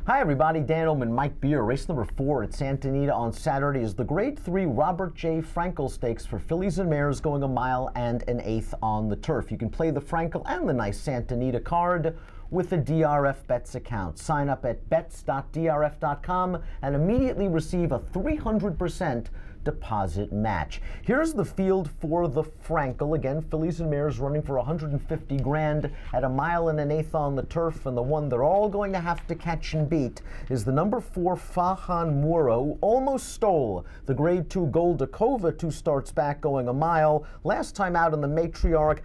Hi everybody, Dan Illman, Mike Beer. Race number 4 at Santa Anita on Saturday is the Grade 3 Robert J. Frankel Stakes for fillies and mares going 1 1/8 on the turf. You can play the Frankel and the nice Santa Anita card with the DRF Bets account. Sign up at bets.drf.com and immediately receive a 300% deposit match. Here's the field for the Frankel. Again, fillies and mares running for 150 grand at 1 1/8 on the turf, and the one they're all going to have to catch and beat is the number 4 Fahan Mura, who almost stole the Grade 2 Goldakova 2 starts back going 1 mile. Last time out in the Matriarch,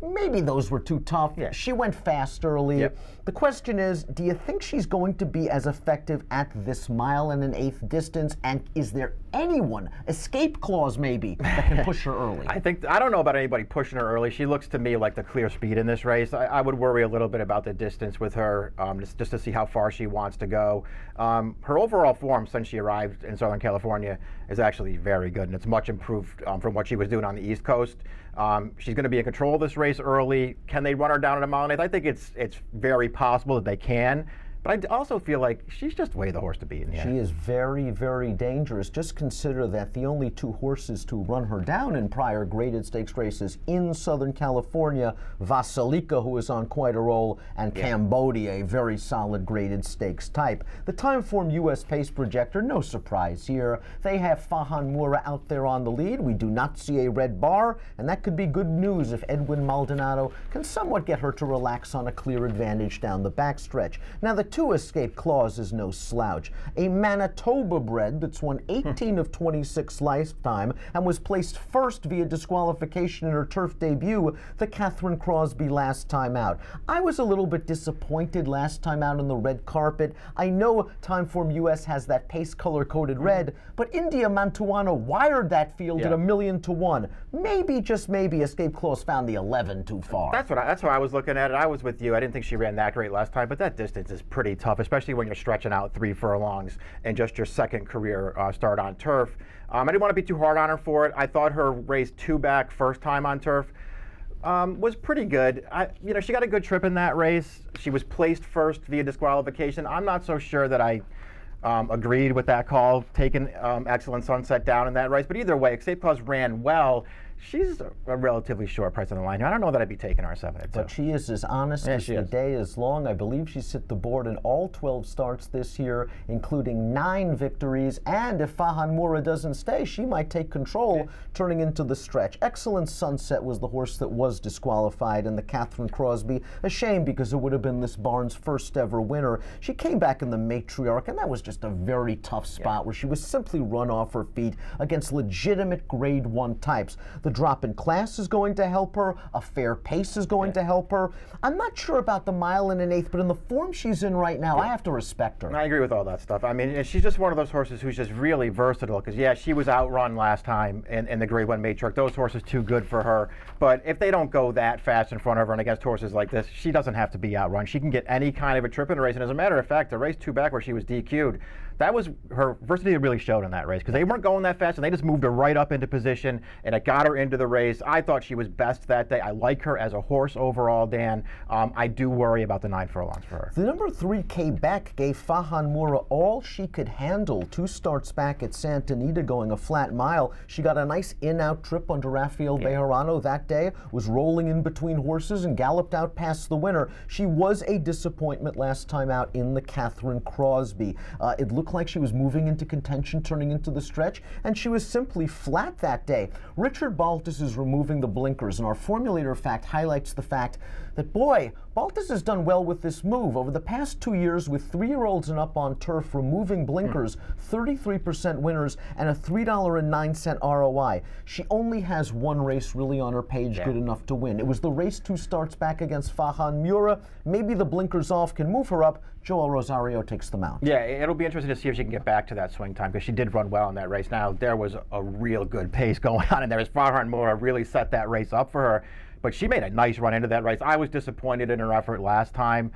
maybe those were too tough. Yeah. She went fast early. Yep. The question is, do you think she's going to be as effective at this 1 1/8 distance? And is there anyone, escape clause maybe, that can push her early? I don't know about anybody pushing her early. She looks to me like the clear speed in this race. I would worry a little bit about the distance with her, just to see how far she wants to go. Her overall form since she arrived in Southern California is actually very good, and it's much improved from what she was doing on the East Coast. She's going to be in control of this race early. Can they run her down at 1 1/8? I think it's very possible that they can. But I also feel like she's just way the horse to beat in the end. She is very, very dangerous. Just consider that the only 2 horses to run her down in prior graded stakes races in Southern California, Vasilika, who is on quite a roll, and Cambodia, a very solid graded stakes type. The Timeform U.S. Pace Projector, no surprise here. They have Fahan Mura out there on the lead. We do not see a red bar, and that could be good news if Edwin Maldonado can somewhat get her to relax on a clear advantage down the backstretch. Now, the 2 escape clause is no slouch. A Manitoba bred that's won 18 of 26 lifetime and was placed first via disqualification in her turf debut, the Catherine Crosby last time out. I was a little bit disappointed last time out on the red carpet. I know Timeform US has that pace color-coded red, but India Mantuano wired that field at 1,000,000 to 1. Maybe, just maybe, escape clause found the 11 too far. That's how I was looking at it. I was with you. I didn't think she ran that great last time, but that distance is pretty tough, especially when you're stretching out 3 furlongs and just your second career start on turf. I didn't want to be too hard on her for it. I thought her race 2 back first time on turf was pretty good. She got a good trip in that race. She was placed first via disqualification. I'm not so sure that I agreed with that call, taking Excellent Sunset down in that race. But either way, escape clause ran well. She's a relatively short price on the line here. I don't know that I'd be taking her at 7 But she is as honest as the day is long. I believe she's hit the board in all 12 starts this year, including 9 victories. And if Fahan Mura doesn't stay, she might take control, turning into the stretch. Excellent Sunset was the horse that was disqualified in the Catherine Crosby. A shame, because it would have been this barn's first ever winner. She came back in the Matriarch, and that was just a very tough spot where she was simply run off her feet against legitimate Grade 1 types. The drop in class is going to help her. A fair pace is going to help her. I'm not sure about the 1 1/8, but in the form she's in right now, I have to respect her. I agree with all that stuff. I mean, she's just one of those horses who's just really versatile, because, she was outrun last time in the Grade 1 Matriarch. Those horses too good for her. But if they don't go that fast in front of her and against horses like this, she doesn't have to be outrun. She can get any kind of a trip in a race. And as a matter of fact, the race 2 back where she was DQ'd, that was her versatility really showed in that race, because they weren't going that fast and they just moved her right up into position, and it got her into the race. I thought she was best that day. I like her as a horse overall, Dan. I do worry about the 9 furlongs for her. The number 3 Quebec gave Fahan Mura all she could handle. 2 starts back at Santa Anita going a flat mile. She got a nice in-out trip under Rafael Bejarano that day, was rolling in between horses and galloped out past the winner. She was a disappointment last time out in the Catherine Crosby. It looked like she was moving into contention, turning into the stretch, and she was simply flat that day. Richard Baltus is removing the blinkers, and our formulator fact highlights the fact that, boy, Baltus has done well with this move. Over the past 2 years, with 3-year-olds and up on turf removing blinkers, 33% winners and a $3.09 ROI. She only has 1 race really on her page good enough to win. It was the race 2 starts back against Fahan Mura. Maybe the blinkers off can move her up. Joel Rosario takes the mount. Yeah, it'll be interesting to see if she can get back to that swing time, because she did run well in that race. Now, there was a real good pace going on in there as Fahan Mura really set that race up for her. but she made a nice run into that race. I was disappointed in her effort last time.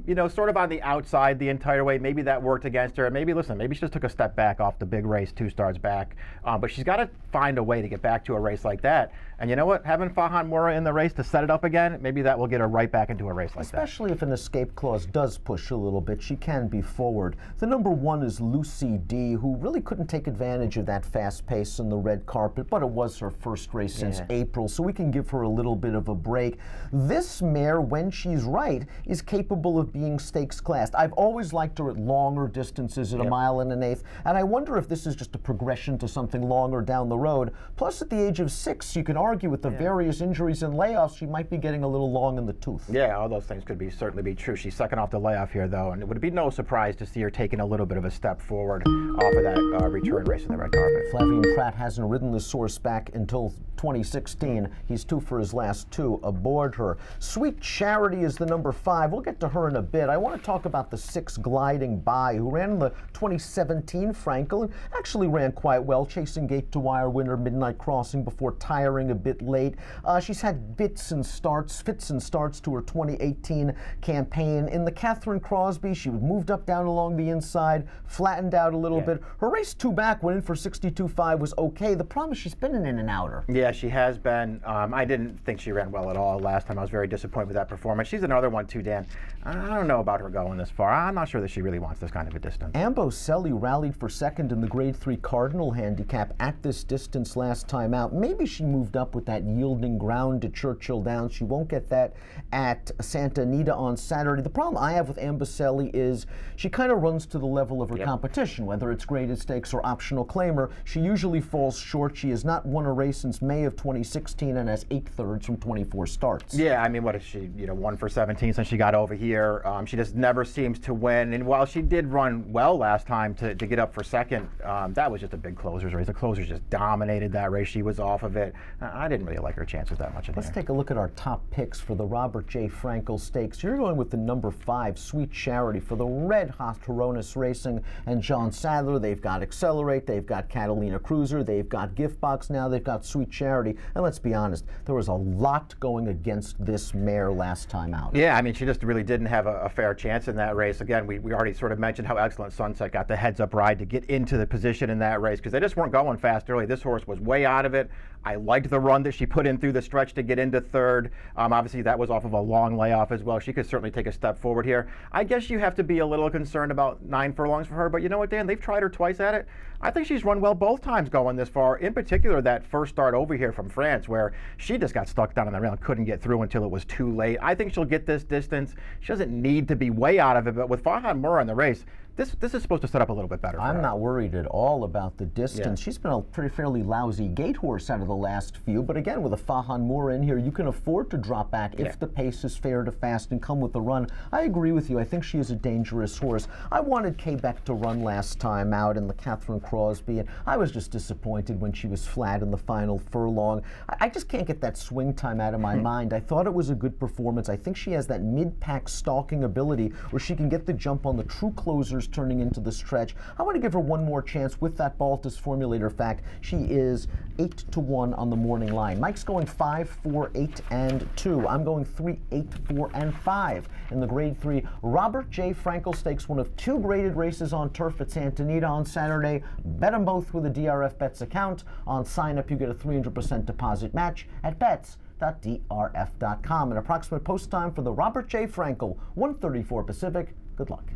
You know, sort of on the outside the entire way. Maybe that worked against her. Maybe, listen, maybe she just took a step back off the big race 2 starts back. But she's got to find a way to get back to a race like that. And you know what? Having Fahan Moura in the race to set it up again, maybe that will get her right back into a race like that. Especially if an escape clause does push a little bit, she can be forward. The number 1 is Lucy D, who really couldn't take advantage of that fast pace on the red carpet, but it was her first race since April, so we can give her a little bit of a break. This mare, when she's right, is capable of being stakes classed. I've always liked her at longer distances at a mile and an eighth, and I wonder if this is just a progression to something longer down the road. Plus, at the age of 6, you can argue with the various injuries and layoffs, she might be getting a little long in the tooth. Yeah, all those things could certainly be true. She's second off the layoff here, though, and it would be no surprise to see her taking a little bit of a step forward off of that return race in the red carpet. Flavien Prat hasn't ridden this horse back until 2016. He's 2 for his last 2 aboard her. Sweet Charity is the number 5. We'll get to her in a bit. I want to talk about the 6 Gliding By, who ran in the 2017 Frankel and actually ran quite well, chasing gate to wire winner Midnight Crossing before tiring a bit late. She's had fits and starts to her 2018 campaign. In the Catherine Crosby, she moved up down along the inside, flattened out a little bit. Her race 2 back, went in for 62.5, was okay. The problem is she's been an in and outer. Yeah, she has been. I didn't think she ran well at all last time. I was very disappointed with that performance. She's another one too, Dan. I don't know about her going this far. I'm not sure that she really wants this kind of a distance. Amboselli rallied for second in the Grade 3 Cardinal handicap at this distance last time out. Maybe she moved up with that yielding ground to Churchill Downs. She won't get that at Santa Anita on Saturday. The problem I have with Amboselli is she kind of runs to the level of her competition, whether it's graded stakes or optional claimer. She usually falls short. She has not won a race since May of 2016 and has 8/3 from 24 starts. Yeah, I mean, what is she, 1 for 17 since she got over here. She just never seems to win. And while she did run well last time to get up for second, that was just a big closers race. The closers just dominated that race. She was off of it. I didn't really like her chances that much in Let's here. take a look at our top picks for the Robert J. Frankel Stakes. You're going with the number 5, Sweet Charity, for the red-hot Horonis Racing and John Sadler. They've got Accelerate, they've got Catalina Cruiser, they've got Gift Box now, they've got Sweet Charity. And let's be honest, there was a lot going against this mare last time out. Yeah, I mean, she just really didn't have a fair chance in that race. Again, we already sort of mentioned how excellent Sunset got the heads-up ride to get into the position in that race because they just weren't going fast early. This horse was way out of it. I liked the run that she put in through the stretch to get into third. Obviously, that was off of a long layoff as well. She could certainly take a step forward here. I guess you have to be a little concerned about 9 furlongs for her, but you know what, Dan? They've tried her twice at it. I think she's run well both times going this far, in particular that first start over here from France where she just got stuck down on the rail and couldn't get through until it was too late. I think she'll get this distance. She doesn't need to be way out of it, but with Fahan Moura in the race, this is supposed to set up a little bit better for her. I'm not worried at all about the distance. She's been a fairly lousy gate horse out of the last few, but again, with a Fahan Moura in here, you can afford to drop back if the pace is fair to fast and come with the run. I agree with you. I think she is a dangerous horse. I wanted Quebec to run last time out in the Catherine Crosby, and I was just disappointed when she was flat in the final furlong. I just can't get that swing time out of my mind. I thought it was a good performance. I think she has that mid-pack stalking ability where she can get the jump on the true closers turning into the stretch. I want to give her one more chance with that Baltus formulator fact. She is 8-1 on the morning line. Mike's going 5, 4, 8, and 2. I'm going 3, 8, 4, and 5 in the Grade 3 Robert J. Frankel Stakes, one of 2 graded races on turf at Santa Anita on Saturday. Bet them both with a DRF Bets account. On sign-up, you get a 300% deposit match at bets.drf.com. An approximate post time for the Robert J. Frankel, 1:34 Pacific. Good luck.